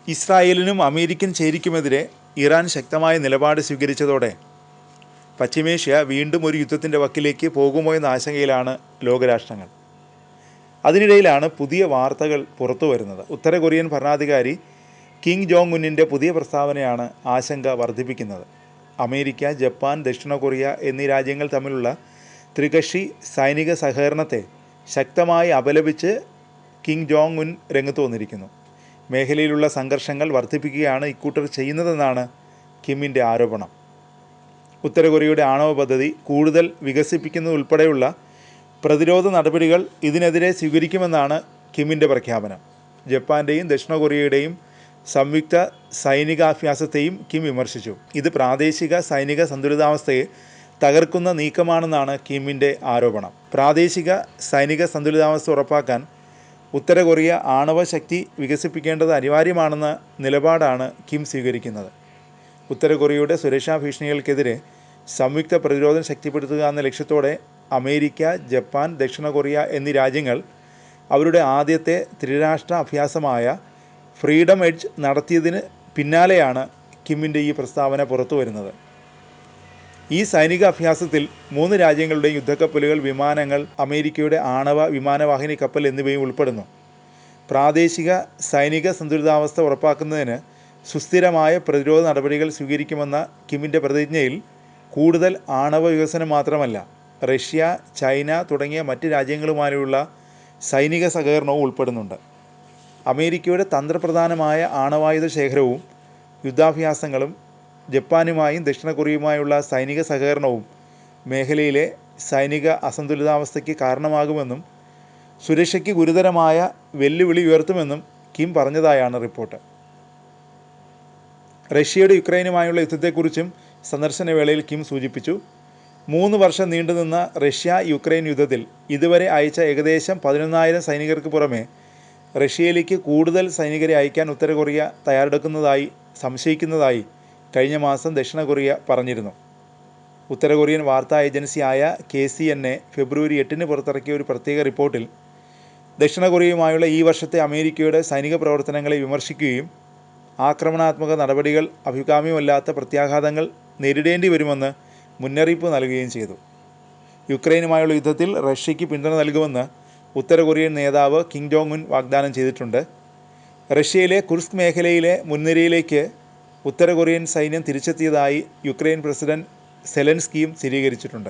ഇസ്രായേലിനും American ചേരിക്കുമെതിരെ Iran ശക്തമായ നിലപാട് സ്വീകരിച്ചതോടെ പശ്ചിമേഷ്യ വീണ്ടും ഒരു യുദ്ധത്തിൻ്റെ വക്കിലേക്ക് പോകുമോ എന്ന ആശങ്കയിലാണ് ലോകരാഷ്ട്രങ്ങൾ. അതിനിടയിലാണ് പുതിയ വാർത്തകൾ പുറത്തു വരുന്നത്. ഉത്തര കൊറിയൻ ഭരണാധികാരി കിം ജോങ് ഉന്നിൻ്റെ പുതിയ പ്രസ്താവനയാണ് ആശങ്ക വർദ്ധിപ്പിക്കുന്നത്. അമേരിക്ക, ജപ്പാൻ, ദക്ഷിണ കൊറിയ എന്നീ രാജ്യങ്ങൾ തമ്മിലുള്ള ത്രികക്ഷി സൈനിക സഹകരണത്തെ ശക്തമായി അപലപിച്ച് കിം ജോങ് ഉൻ രംഗത്ത് വന്നിരിക്കുന്നു. മേഖലയിലുള്ള സംഘർഷങ്ങൾ വർദ്ധിപ്പിക്കുകയാണ് ഇക്കൂട്ടർ ചെയ്യുന്നതെന്നാണ് കിമ്മിൻ്റെ ആരോപണം. ഉത്തര കൊറിയയുടെ ആണവ പദ്ധതി കൂടുതൽ വികസിപ്പിക്കുന്നതുൾപ്പെടെയുള്ള പ്രതിരോധ നടപടികൾ ഇതിനെതിരെ സ്വീകരിക്കുമെന്നാണ് കിമ്മിൻ്റെ പ്രഖ്യാപനം. ജപ്പാൻ്റെയും ദക്ഷിണ കൊറിയയുടെയും സംയുക്ത സൈനികാഭ്യാസത്തെയും കിം വിമർശിച്ചു. ഇത് പ്രാദേശിക സൈനിക സന്തുലിതാവസ്ഥയെ തകർക്കുന്ന നീക്കമാണെന്നാണ് കിമ്മിൻ്റെ ആരോപണം. പ്രാദേശിക സൈനിക സന്തുലിതാവസ്ഥ ഉറപ്പാക്കാൻ ഉത്തര കൊറിയ ആണവ ശക്തി വികസിപ്പിക്കേണ്ടത് അനിവാര്യമാണെന്ന നിലപാടാണ് കിം സ്വീകരിക്കുന്നത്. ഉത്തര കൊറിയയുടെ സുരക്ഷാ ഭീഷണികൾക്കെതിരെ സംയുക്ത പ്രതിരോധം ശക്തിപ്പെടുത്തുക എന്ന ലക്ഷ്യത്തോടെ അമേരിക്ക, ജപ്പാൻ, ദക്ഷിണ കൊറിയ എന്നീ രാജ്യങ്ങൾ അവരുടെ ആദ്യത്തെ ത്രിരാഷ്ട്ര അഭ്യാസമായ ഫ്രീഡം എഡ്ജ് നടത്തിയതിന് പിന്നാലെയാണ് കിമ്മിൻ്റെ ഈ പ്രസ്താവന പുറത്തു വരുന്നത്. ഈ സൈനിക അഭ്യാസത്തിൽ 3 രാജ്യങ്ങളുടെയും യുദ്ധക്കപ്പലുകൾ, വിമാനങ്ങൾ, അമേരിക്കയുടെ ആണവ വിമാനവാഹിനി കപ്പൽ എന്നിവയും ഉൾപ്പെടുന്നു. പ്രാദേശിക സൈനിക സന്തുലിതാവസ്ഥ ഉറപ്പാക്കുന്നതിന് സുസ്ഥിരമായ പ്രതിരോധ നടപടികൾ സ്വീകരിക്കുമെന്ന കിമ്മിൻ്റെ പ്രതിജ്ഞയിൽ കൂടുതൽ ആണവ വികസനം മാത്രമല്ല, റഷ്യ, ചൈന തുടങ്ങിയ മറ്റ് രാജ്യങ്ങളുമായുള്ള സൈനിക സഹകരണവും ഉൾപ്പെടുന്നുണ്ട്. അമേരിക്കയുടെ തന്ത്രപ്രധാനമായ ആണവായുധ ശേഖരവും യുദ്ധാഭ്യാസങ്ങളും ജപ്പാനുമായും ദക്ഷിണ കൊറിയയുമായുള്ള സൈനിക സഹകരണവും മേഖലയിലെ സൈനിക അസന്തുലിതാവസ്ഥയ്ക്ക് കാരണമാകുമെന്നും സുരക്ഷയ്ക്ക് ഗുരുതരമായ വെല്ലുവിളി ഉയർത്തുമെന്നും കിം പറഞ്ഞതായാണ് റിപ്പോർട്ട്. റഷ്യയുടെ യുക്രൈനുമായുള്ള യുദ്ധത്തെക്കുറിച്ചും സന്ദർശന വേളയിൽ കിം സൂചിപ്പിച്ചു. 3 വർഷം നീണ്ടുനിന്ന റഷ്യ-യുക്രൈൻ യുദ്ധത്തിൽ ഇതുവരെ അയച്ച ഏകദേശം 11,000 സൈനികർക്ക് പുറമെ റഷ്യയിലേക്ക് കൂടുതൽ സൈനികരെ അയക്കാൻ ഉത്തര കൊറിയ തയ്യാറെടുക്കുന്നതായി സംശയിക്കുന്നതായി കഴിഞ്ഞ മാസം ദക്ഷിണ കൊറിയ പറഞ്ഞിരുന്നു. ഉത്തര കൊറിയൻ വാർത്താ ഏജൻസിയായ KCNA ഫെബ്രുവരി 8-ന് പുറത്തിറക്കിയ ഒരു പ്രത്യേക റിപ്പോർട്ടിൽ ദക്ഷിണ കൊറിയയുമായുള്ള ഈ വർഷത്തെ അമേരിക്കയുടെ സൈനിക പ്രവർത്തനങ്ങളെ വിമർശിക്കുകയും ആക്രമണാത്മക നടപടികൾ അഭികാമ്യമല്ലാത്ത പ്രത്യാഘാതങ്ങൾ നേരിടേണ്ടി വരുമെന്ന് മുന്നറിയിപ്പ് നൽകുകയും ചെയ്തു. യുക്രൈനുമായുള്ള യുദ്ധത്തിൽ റഷ്യയ്ക്ക് പിന്തുണ നൽകുമെന്ന് ഉത്തര കൊറിയൻ നേതാവ് കിം ജോങ് ഉൻ വാഗ്ദാനം ചെയ്തിട്ടുണ്ട്. റഷ്യയിലെ കുർസ്ക് മേഖലയിലെ മുൻനിരയിലേക്ക് ഉത്തര കൊറിയൻ സൈന്യം തിരിച്ചെത്തിയതായി യുക്രൈൻ പ്രസിഡന്റ് സെലൻസ്കിയും സ്ഥിരീകരിച്ചിട്ടുണ്ട്.